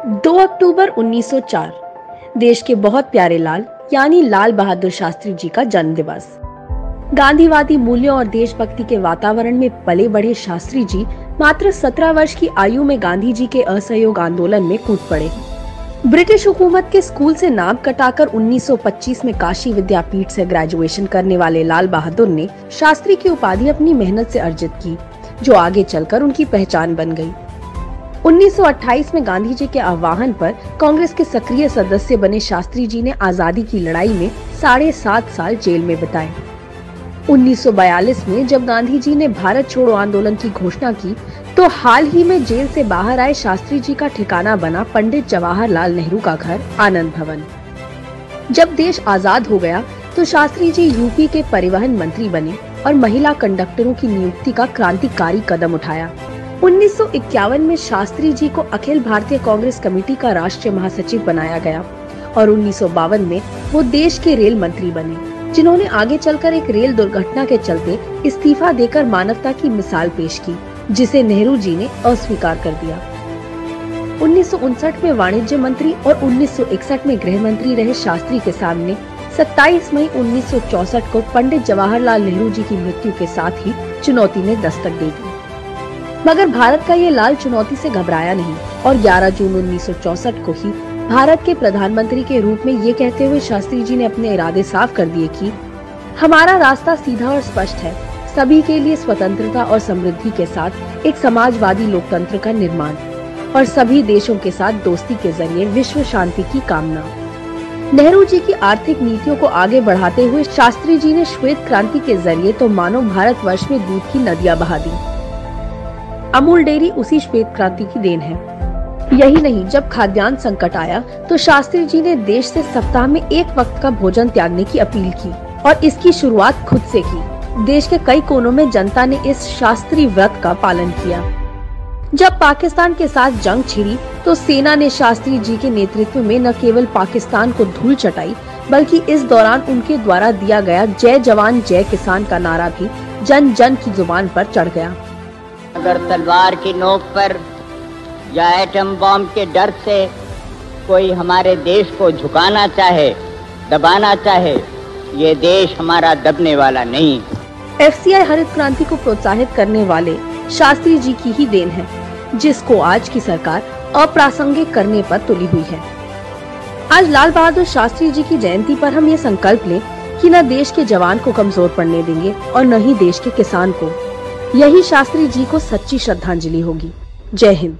2 अक्टूबर 1904 देश के बहुत प्यारे लाल यानी लाल बहादुर शास्त्री जी का जन्म दिवस। गांधीवादी मूल्यों और देशभक्ति के वातावरण में पले बढ़े शास्त्री जी मात्र 17 वर्ष की आयु में गांधी जी के असहयोग आंदोलन में कूद पड़े। ब्रिटिश हुकूमत के स्कूल से नाम कटाकर 1925 में काशी विद्यापीठ से ग्रेजुएशन करने वाले लाल बहादुर ने शास्त्री की उपाधि अपनी मेहनत से अर्जित की, जो आगे चलकर उनकी पहचान बन गई। 1928 में गांधी जी के आह्वान पर कांग्रेस के सक्रिय सदस्य बने शास्त्री जी ने आजादी की लड़ाई में 7.5 साल जेल में बिताए। 1942 में जब गांधी जी ने भारत छोड़ो आंदोलन की घोषणा की, तो हाल ही में जेल से बाहर आए शास्त्री जी का ठिकाना बना पंडित जवाहरलाल नेहरू का घर आनंद भवन। जब देश आजाद हो गया तो शास्त्री जी यूपी के परिवहन मंत्री बने और महिला कंडक्टरों की नियुक्ति का क्रांतिकारी कदम उठाया। 1951 में शास्त्री जी को अखिल भारतीय कांग्रेस कमेटी का राष्ट्रीय महासचिव बनाया गया और 1952 में वो देश के रेल मंत्री बने, जिन्होंने आगे चलकर एक रेल दुर्घटना के चलते इस्तीफा देकर मानवता की मिसाल पेश की, जिसे नेहरू जी ने अस्वीकार कर दिया। 1959 में वाणिज्य मंत्री और 1961 में गृह मंत्री रहे शास्त्री के सामने 27 मई 1964 को पंडित जवाहरलाल नेहरू जी की मृत्यु के साथ ही चुनौती ने दस्तक दे दी। मगर भारत का ये लाल चुनौती से घबराया नहीं और 11 जून 1964 को ही भारत के प्रधानमंत्री के रूप में ये कहते हुए शास्त्री जी ने अपने इरादे साफ कर दिए कि हमारा रास्ता सीधा और स्पष्ट है, सभी के लिए स्वतंत्रता और समृद्धि के साथ एक समाजवादी लोकतंत्र का निर्माण और सभी देशों के साथ दोस्ती के जरिए विश्व शांति की कामना। नेहरू जी की आर्थिक नीतियों को आगे बढ़ाते हुए शास्त्री जी ने श्वेत क्रांति के जरिए तो मानो भारतवर्ष में दूध की नदियां बहा दी। अमूल डेयरी उसी श्वेत क्रांति की देन है। यही नहीं, जब खाद्यान्न संकट आया तो शास्त्री जी ने देश से सप्ताह में एक वक्त का भोजन त्यागने की अपील की और इसकी शुरुआत खुद से की। देश के कई कोनों में जनता ने इस शास्त्री व्रत का पालन किया। जब पाकिस्तान के साथ जंग छिड़ी तो सेना ने शास्त्री जी के नेतृत्व में न केवल पाकिस्तान को धूल चटाई, बल्कि इस दौरान उनके द्वारा दिया गया जय जवान जय किसान का नारा भी जन जन की जुबान पर चढ़ गया। अगर तलवार की नोक पर या एटम बम के डर से कोई हमारे देश को झुकाना चाहे, दबाना चाहे, ये देश हमारा दबने वाला नहीं। एफसीआई हरित क्रांति को प्रोत्साहित करने वाले शास्त्री जी की ही देन है, जिसको आज की सरकार अप्रासंगिक करने पर तुली हुई है। आज लाल बहादुर शास्त्री जी की जयंती पर हम ये संकल्प लें कि न देश के जवान को कमजोर पड़ने देंगे और न ही देश के किसान को। यही शास्त्री जी को सच्ची श्रद्धांजलि होगी। जय हिंद।